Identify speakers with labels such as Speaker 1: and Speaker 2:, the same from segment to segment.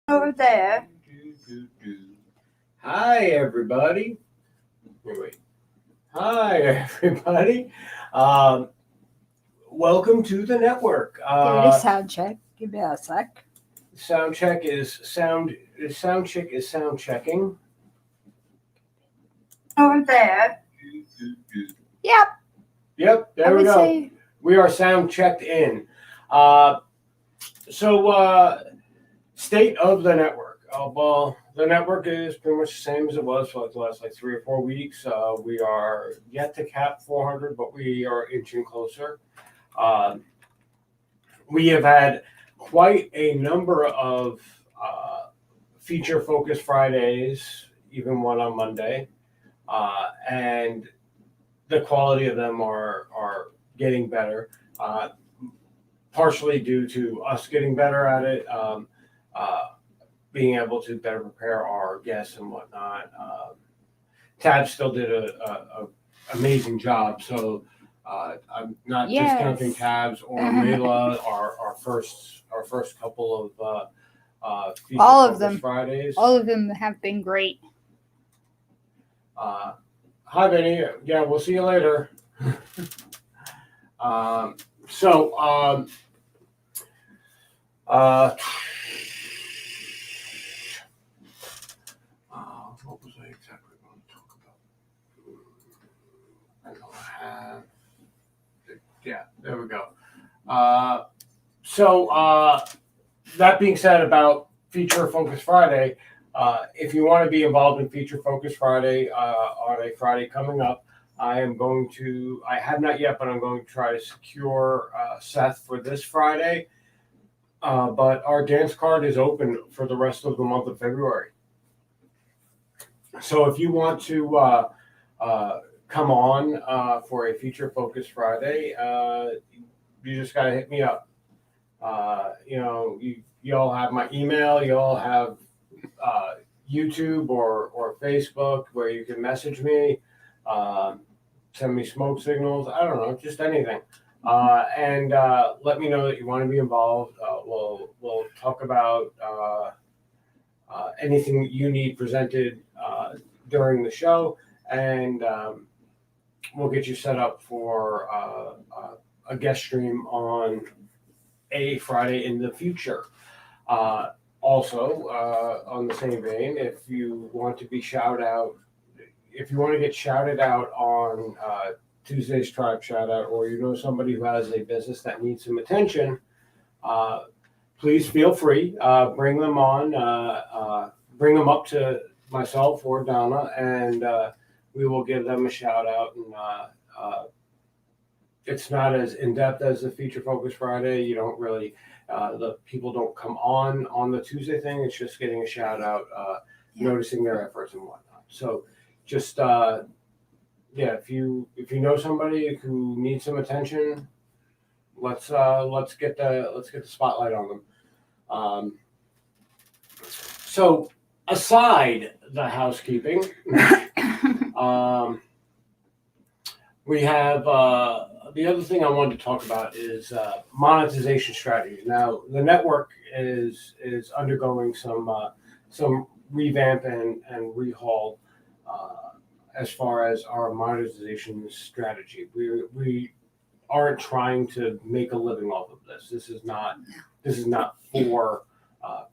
Speaker 1: Over there.
Speaker 2: Hi, everybody. Wait. Hi, everybody. Welcome to the network.
Speaker 1: Give it a sound check. Give me a sec.
Speaker 2: Sound check is sound. Sound check is sound checking.
Speaker 1: Over there. Yep.
Speaker 2: Yep. There we go. We are sound checked in. State of the network. Well, the network is pretty much the same as it was for the last 3 or 4 weeks. We are yet to cap 400, but we are inching closer. We have had quite a number of feature focus Fridays, even one on Monday, and the quality of them are getting better, partially due to us getting better at it. Being able to better prepare our guests and whatnot. Tab still did a amazing job, so I'm not discounting Tabs or Layla, our first couple of
Speaker 1: all of them
Speaker 2: Fridays.
Speaker 1: All of them have been great.
Speaker 2: Hi, Benny. Yeah, we'll see you later. What was I exactly going to talk about? I don't have. Yeah, there we go. That being said about Feature Focus Friday, if you want to be involved in Feature Focus Friday on a Friday coming up, I have not yet, but I'm going to try to secure Seth for this Friday. But our dance card is open for the rest of the month of February. So if you want to come on for a Feature Focus Friday, you just got to hit me up. You all have my email. You all have YouTube or Facebook where you can message me, send me smoke signals. I don't know, just anything. And let me know that you want to be involved. We'll talk about anything that you need presented during the show, and we'll get you set up for a guest stream on a Friday in the future. Also, on the same vein, if you want to be if you want to get shouted out on Tuesday's Tribe Shout Out, or you know somebody who has a business that needs some attention, please feel free. Bring them on. Bring them up to myself or Donna, and we will give them a shout out. And it's not as in depth as the Feature Focus Friday. You don't really, the people don't come on the Tuesday thing. It's just getting a shout out, noticing their efforts and whatnot. So just if you know somebody who needs some attention, let's get the spotlight on them. So aside the housekeeping, we have the other thing I wanted to talk about is monetization strategies. Now the network is undergoing some revamp and rehaul as far as our monetization strategy. We aren't trying to make a living off of this. This is not for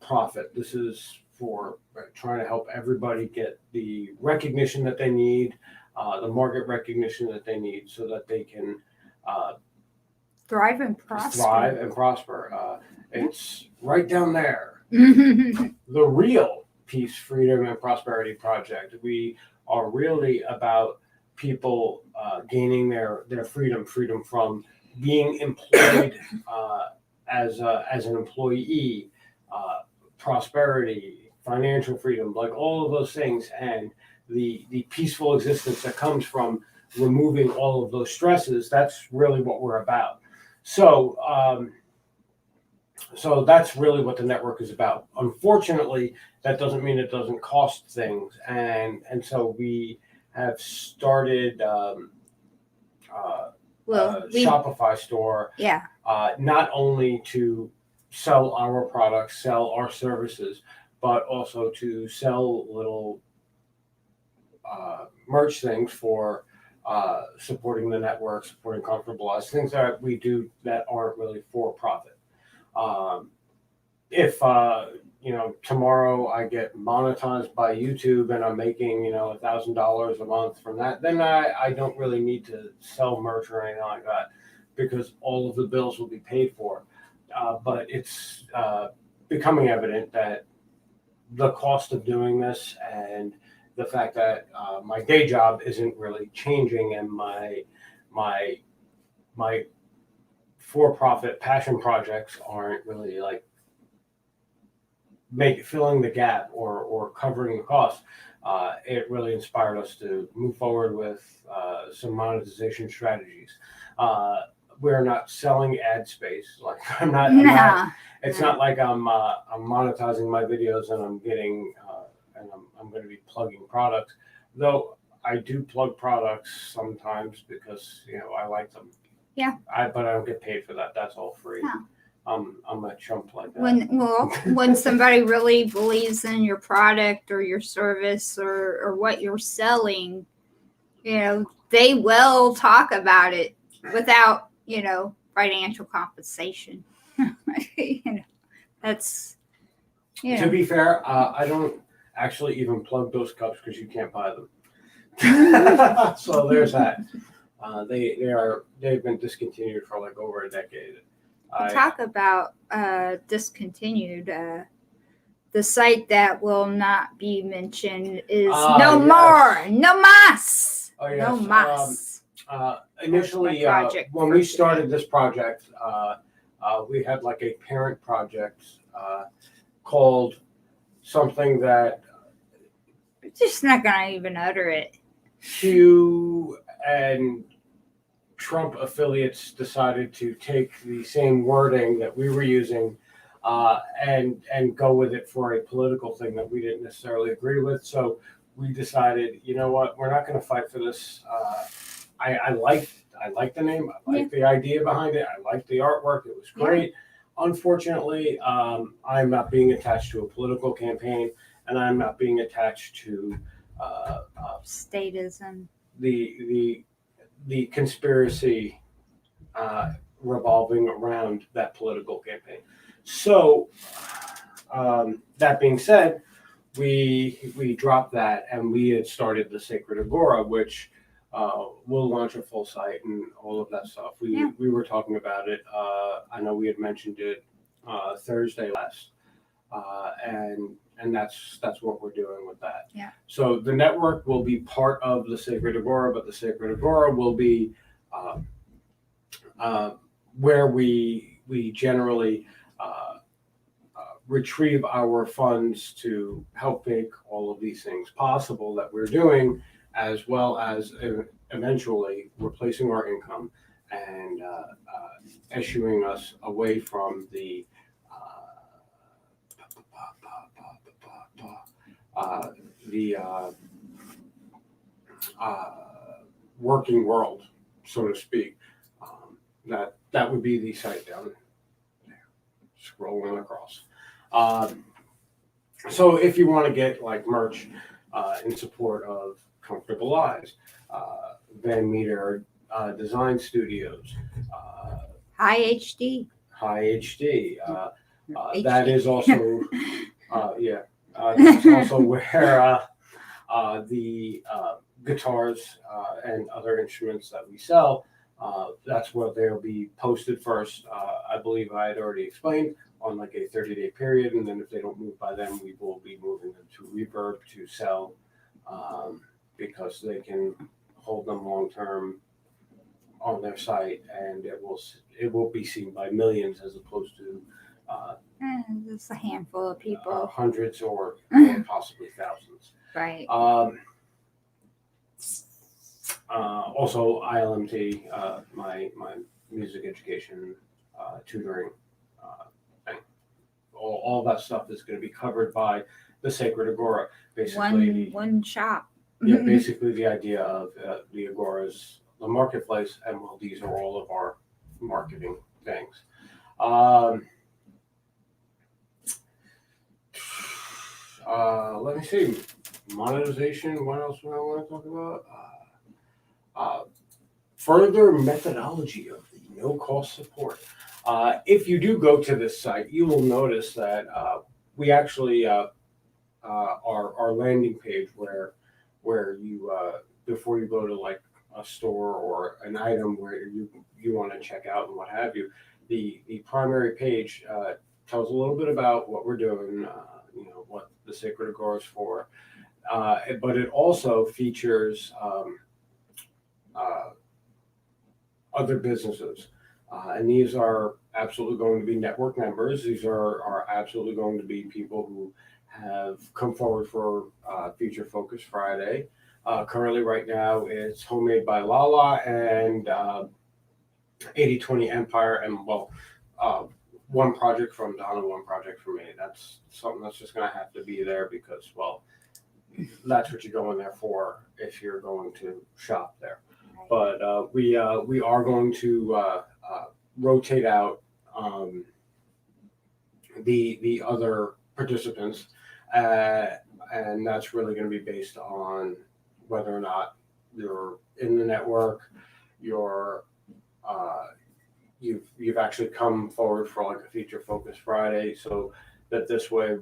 Speaker 2: profit. This is for trying to help everybody get the recognition that they need, the market recognition that they need, so that they can
Speaker 1: thrive and prosper.
Speaker 2: It's right down there. The real Peace, Freedom, and Prosperity Project. We are really about people gaining their freedom from being employed as an employee, prosperity, financial freedom, like all of those things, and the peaceful existence that comes from removing all of those stresses. That's really what we're about. So so that's really what the network is about. Unfortunately, that doesn't mean it doesn't cost things, and so we have started Shopify store, not only to sell our products, sell our services, but also to sell little merch things for supporting the network, supporting Comfortable Lives, things that we do that aren't really for profit. If tomorrow I get monetized by YouTube and I'm making $1,000 a month from that, then I don't really need to sell merch or anything like that, because all of the bills will be paid for. But it's becoming evident that the cost of doing this, and the fact that my day job isn't really changing, and my for-profit passion projects aren't really like filling the gap or covering the cost, it really inspired us to move forward with some monetization strategies. We're not selling ad space. Like it's not like I'm monetizing my videos and I'm getting and I'm going to be plugging products, though I do plug products sometimes because I like them.
Speaker 1: Yeah.
Speaker 2: But I don't get paid for that. That's all free. Yeah. I'm a chump like that.
Speaker 1: When somebody really believes in your product or your service or what you're selling, they will talk about it without financial compensation. That's
Speaker 2: To be fair, I don't actually even plug those cups because you can't buy them. So there's that. They've been discontinued for like over a decade.
Speaker 1: Talk about discontinued. The site that will not be mentioned is no mas.
Speaker 2: Oh, yes.
Speaker 1: No mas.
Speaker 2: Initially, when we started this project, we had like a parent project called something that
Speaker 1: I'm just not gonna even utter it.
Speaker 2: Q and Trump affiliates decided to take the same wording that we were using and go with it for a political thing that we didn't necessarily agree with. So we decided, you know what, we're not going to fight for this. I like the name. I like the idea behind it. I like the artwork. It was great. Yeah. Unfortunately, I'm not being attached to a political campaign, and I'm not being attached to
Speaker 1: statism.
Speaker 2: The conspiracy revolving around that political campaign. So that being said, we dropped that, and we had started the Sacred Agora, which will launch a full site and all of that stuff. We were talking about it. I know we had mentioned it Thursday last, and that's what we're doing with that.
Speaker 1: Yeah.
Speaker 2: So the network will be part of the Sacred Agora, but the Sacred Agora will be where we generally retrieve our funds to help make all of these things possible that we're doing, as well as eventually replacing our income and issuing us away from the working world, so to speak. That would be the site down there, scrolling across. So if you want to get like merch in support of Comfortable Lives, Van Meter Design Studios,
Speaker 1: High HD.
Speaker 2: That is also that's also where the guitars and other instruments that we sell, that's where they'll be posted first. I believe I had already explained, on like a 30-day period, and then if they don't move by then, we will be moving them to Reverb to sell, because they can hold them long term on their site, and it will be seen by millions as opposed to
Speaker 1: Just a handful of people.
Speaker 2: Hundreds or possibly thousands.
Speaker 1: Right.
Speaker 2: Also, ILMT, my music education tutoring thing. All that stuff is going to be covered by the Sacred Agora. Basically,
Speaker 1: One shop.
Speaker 2: yeah, basically the idea of the Agora's the marketplace, and well, these are all of our marketing things. Let me see. Monetization. What else do I want to talk about? Further methodology of the no-cost support. If you do go to this site, you will notice that we actually our landing page where you before you go to like a store or an item where you want to check out and what have you, the primary page tells a little bit about what we're doing, what the Sacred Agora is for, but it also features other businesses. And these are absolutely going to be network members. These are absolutely going to be people who have come forward for Future Focus Friday. Currently, right now, it's Homemade by Lala and 80/20 Empire, and one project from Donna, one project from me. That's something that's just going to have to be there because, well, that's what you go in there for if you're going to shop there. But we are going to rotate out the other participants, and that's really going to be based on whether or not you're in the network, you've actually come forward for like a Feature Focus Friday, so that this way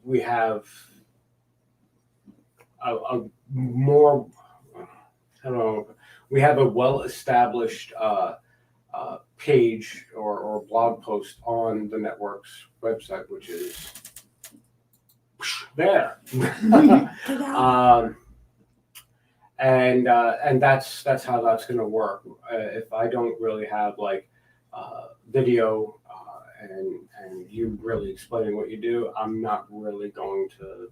Speaker 2: we have a more, I don't know, we have a well-established page or blog post on the network's website, which is there. And that's how that's going to work. If I don't really have like video and you really explaining what you do, I'm not really going to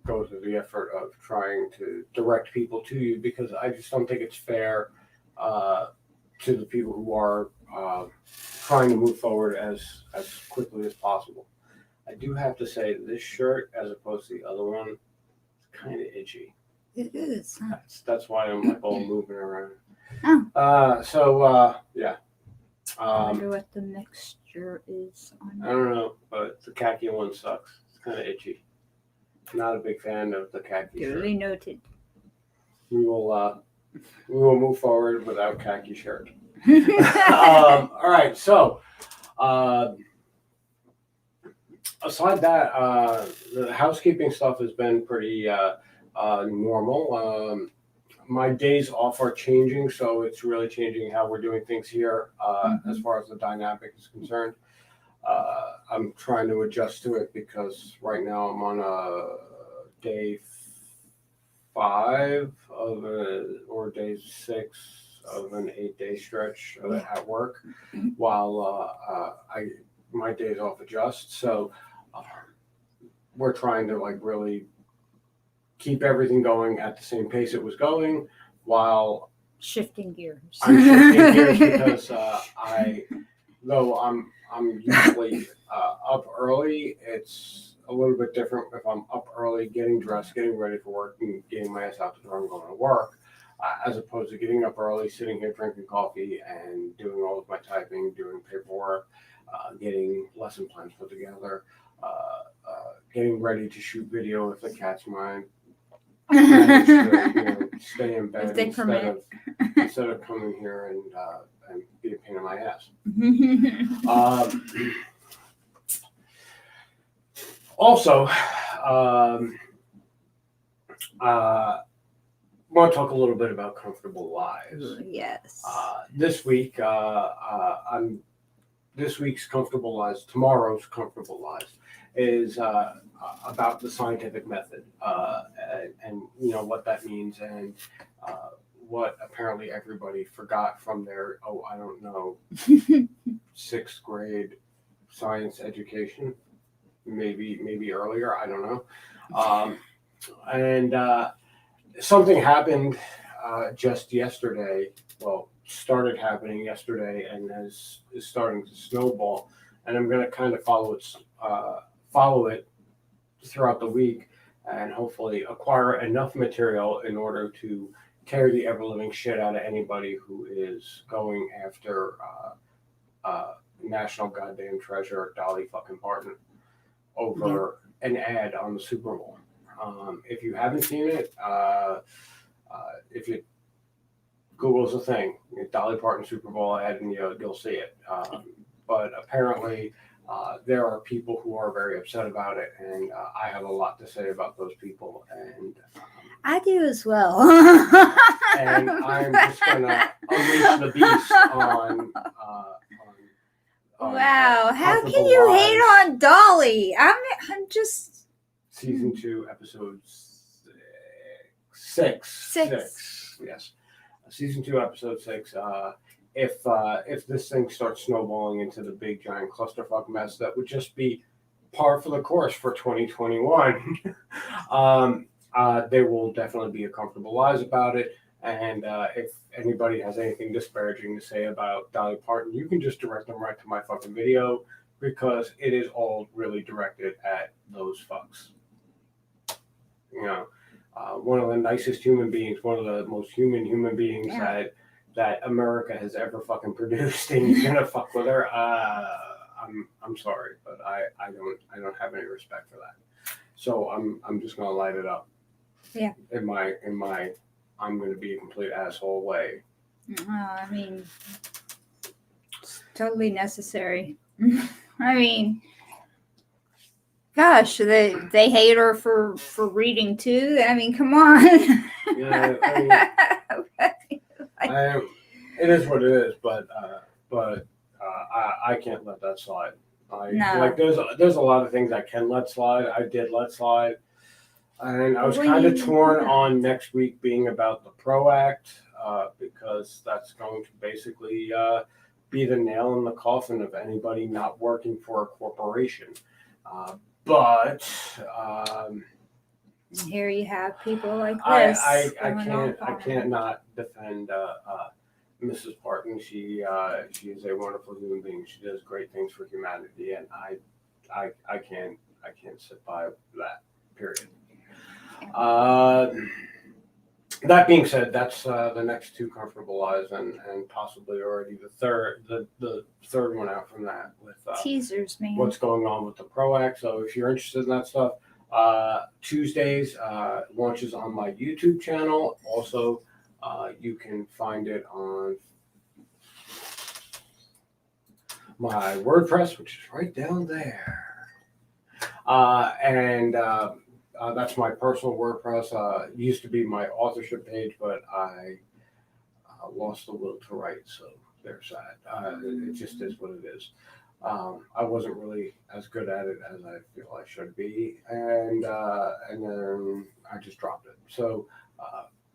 Speaker 2: go through the effort of trying to direct people to you, because I just don't think it's fair to the people who are trying to move forward as quickly as possible. I do have to say this shirt, as opposed to the other one, is kind of itchy.
Speaker 1: It is.
Speaker 2: That's why I'm like all moving around.
Speaker 1: Oh.
Speaker 2: Yeah.
Speaker 1: I wonder what the mixture is on
Speaker 2: I don't know, but the khaki one sucks. It's kind of itchy. Not a big fan of the khaki shirt.
Speaker 1: Duly noted.
Speaker 2: We will move forward without khaki shirt. All right, so aside that, the housekeeping stuff has been pretty normal. My days off are changing, so it's really changing how we're doing things here as far as the dynamic is concerned. I'm trying to adjust to it because right now I'm on a day 5 or day 6 of an 8-day stretch at work, while my days off adjust. So we're trying to like really keep everything going at the same pace it was going, while
Speaker 1: shifting gears.
Speaker 2: I'm shifting gears because though I'm usually up early, it's a little bit different if I'm up early, getting dressed, getting ready for work, and getting my ass out the door and going to work, as opposed to getting up early, sitting here drinking coffee and doing all of my typing, doing paperwork, getting lesson plans put together, getting ready to shoot video if the cat's mine. To, stay in bed instead of coming here and be a pain in my ass. Also, want to talk a little bit about comfortable lives.
Speaker 1: Yes.
Speaker 2: This week, this week's comfortable lives, tomorrow's comfortable lives, is about the scientific method, and what that means, and what apparently everybody forgot from their 6th grade science education, maybe earlier. I don't know. And something happened just yesterday. Well, started happening yesterday and is starting to snowball. And I'm going to kind of follow it throughout the week and hopefully acquire enough material in order to tear the ever living shit out of anybody who is going after national goddamn treasure Dolly fucking Parton over an ad on the Super Bowl. If you haven't seen it, if you Google's a thing, Dolly Parton Super Bowl ad, and you'll see it. But apparently, there are people who are very upset about it, and I have a lot to say about those people. And
Speaker 1: I do as well.
Speaker 2: and I'm just gonna unleash the beast on
Speaker 1: wow, how can you hate on Dolly? I'm just
Speaker 2: season 2, episode 6. Yes, season 2, episode 6. If this thing starts snowballing into the big giant clusterfuck mess, that would just be par for the course for 2021. There will definitely be a comfortable lies about it. And if anybody has anything disparaging to say about Dolly Parton, you can just direct them right to my fucking video, because it is all really directed at those fucks. One of the nicest human beings, one of the most human beings that America has ever fucking produced, and you're gonna fuck with her. I'm sorry, but I don't have any respect for that. So I'm just gonna light it up.
Speaker 1: Yeah.
Speaker 2: In my I'm gonna be a complete asshole way.
Speaker 1: I mean, it's totally necessary. I mean, gosh, they hate her for reading too. I mean, come on.
Speaker 2: Yeah, it is what it is, but I can't let that slide. Like there's a lot of things I can let slide. I did let slide, and I was kind of torn on next week being about the PRO Act, because that's going to basically be the nail in the coffin of anybody not working for a corporation. But
Speaker 1: here you have people like this.
Speaker 2: I can't not defend Mrs. Parton. She is a wonderful human being. She does great things for humanity, and I can't sit by that. Period. That being said, that's the next 2 comfortable lies, and possibly already the third one out from that with
Speaker 1: teasers, man.
Speaker 2: What's going on with the PRO Act. So if you're interested in that stuff, Tuesdays launches on my YouTube channel. Also, you can find it on my WordPress, which is right down there. And that's my personal WordPress. It used to be my authorship page, but I lost the will to write, so there's that. It just is what it is. I wasn't really as good at it as I feel I should be, and then I just dropped it. So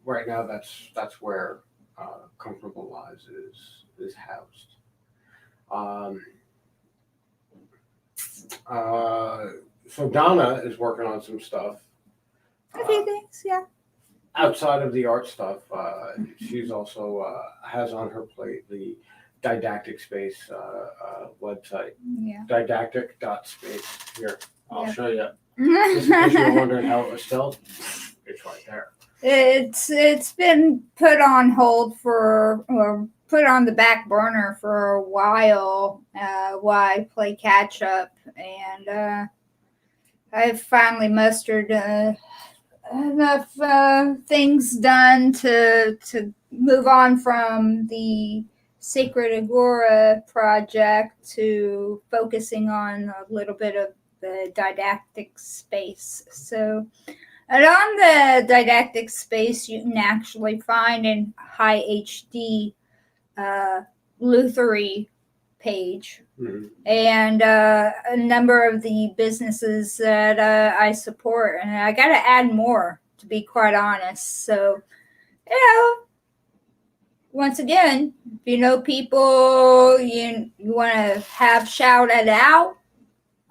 Speaker 2: right now, that's where Comfortable Lies is housed. So Donna is working on some stuff.
Speaker 1: A few things, yeah.
Speaker 2: Outside of the art stuff, she's also has on her plate the Didactic Space website.
Speaker 1: Yeah.
Speaker 2: Didactic.space. Here, I'll show you. Just in case you're wondering how it was spelled, it's right there.
Speaker 1: It's been put on hold or put on the back burner for a while while I play catch up, and I've finally mustered enough things done to move on from the Sacred Agora project to focusing on a little bit of the Didactic Space. So, and on the Didactic Space, you can actually find in high HD Luthery page.
Speaker 2: Mm-hmm.
Speaker 1: And a number of the businesses that I support, and I got to add more, to be quite honest. So, once again, if you know people you want to have shouted out,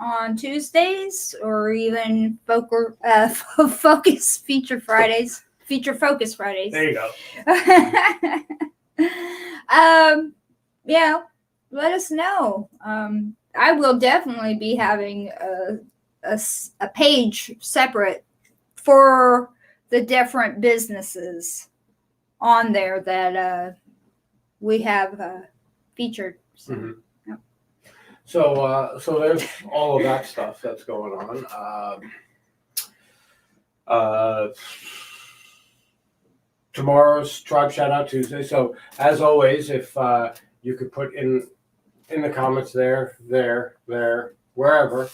Speaker 1: on Tuesdays, or even Focus Feature Fridays. Feature Focus Fridays.
Speaker 2: There you go.
Speaker 1: Yeah, let us know. I will definitely be having a page separate for the different businesses on there that we have featured. So,
Speaker 2: Mhm.
Speaker 1: yep.
Speaker 2: So there's all of that stuff that's going on. Tomorrow's Tribe Shout Out Tuesday. So as always, if you could put in the comments there, wherever,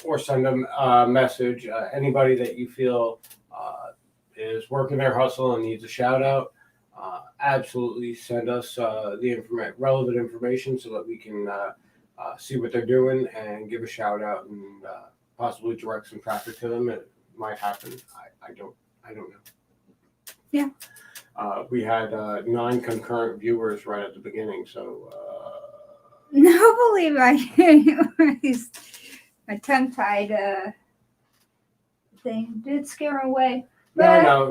Speaker 2: or send them a message. Anybody that you feel is working their hustle and needs a shout out, absolutely send us the relevant information so that we can see what they're doing and give a shout out and possibly direct some traffic to them. It might happen. I don't know.
Speaker 1: Yeah.
Speaker 2: We had 9 concurrent viewers right at the beginning, so.
Speaker 1: No, believe my tongue-tied thing did scare away.
Speaker 2: No.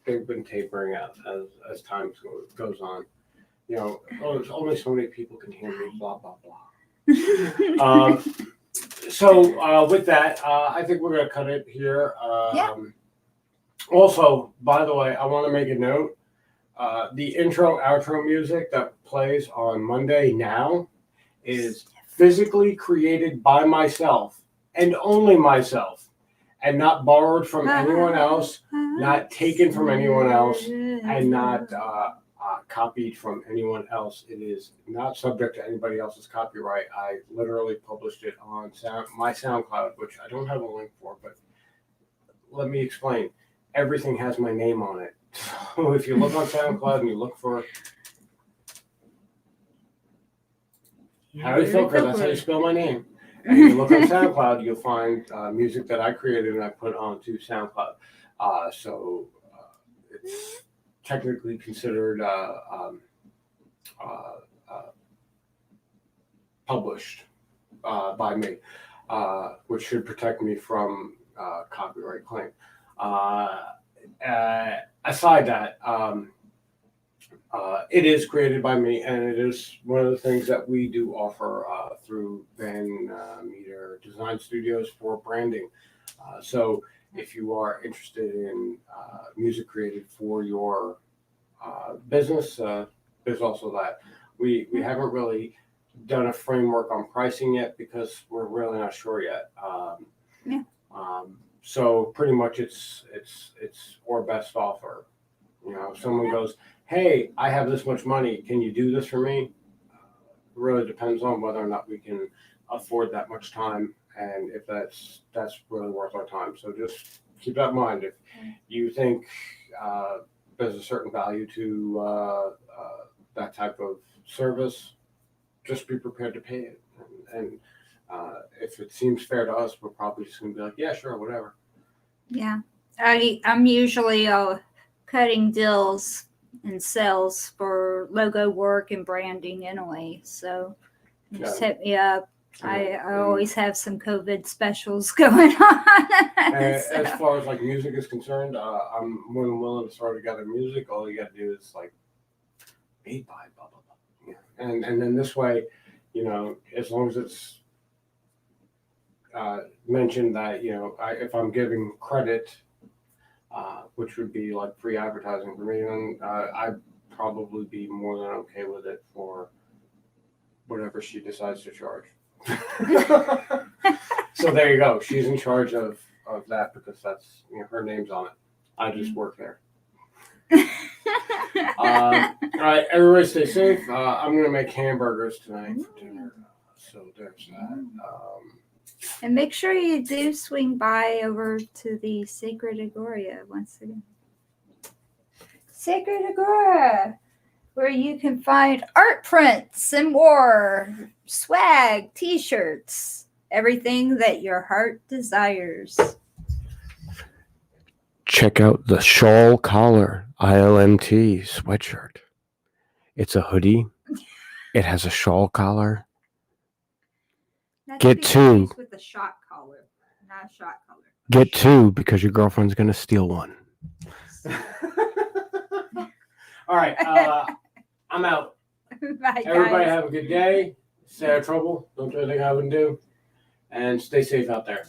Speaker 2: They've been tapering out as time goes on. You know, there's only so many people can hear me. Blah blah blah. So with that, I think we're gonna cut it here.
Speaker 1: Yeah.
Speaker 2: Also, by the way, I want to make a note. The intro outro music that plays on Monday now is physically created by myself and only myself, and not borrowed from anyone else, not taken from anyone else, and not copied from anyone else. It is not subject to anybody else's copyright. I literally published it on my SoundCloud, which I don't have a link for, but let me explain. Everything has my name on it. So if you look on SoundCloud and you look for Harry Filker, that's how you spell my name. And you look on SoundCloud, you'll find music that I created and I put onto SoundCloud. So it's technically considered published by me, which should protect me from copyright claim. Aside that, it is created by me, and it is one of the things that we do offer through Van Meter Design Studios for branding. So if you are interested in music created for your business, there's also that. We haven't really done a framework on pricing yet because we're really not sure yet. So pretty much it's or best offer. You know, if someone goes, hey, I have this much money, can you do this for me? It really depends on whether or not we can afford that much time and if that's really worth our time. So just keep that in mind. If you think there's a certain value to that type of service, just be prepared to pay it. And if it seems fair to us, we're probably just going to be like, yeah, sure, whatever.
Speaker 1: Yeah. I'm usually cutting deals and sales for logo work and branding anyway. So just hit me up. I always have some COVID specials going on.
Speaker 2: As far as like music is concerned, I'm more than willing to throw together music. All you got to do is like made by blah blah blah. Yeah. And then this way, you know, as long as it's mentioned that, you know, if I'm giving credit, which would be like free advertising for me, then I'd probably be more than okay with it for whatever she decides to charge. So there you go. She's in charge of that because that's, you know, her name's on it. I just work there. All right, everybody stay safe. I'm going to make hamburgers tonight for dinner. So there's that.
Speaker 1: And make sure you do swing by over to the Sacred Agora once again. Sacred Agora, where you can find art prints and more, swag, t-shirts, everything that your heart desires.
Speaker 2: Check out the Shawl Collar ILMT sweatshirt. It's a hoodie. It has a shawl collar. Get two.
Speaker 1: With the shot collar, not a shot collar.
Speaker 2: Get two because your girlfriend's gonna steal one. All right, I'm out.
Speaker 1: Bye,
Speaker 2: Everybody
Speaker 1: guys.
Speaker 2: have a good day. Stay out of trouble. Don't do anything I wouldn't do. And stay safe out there.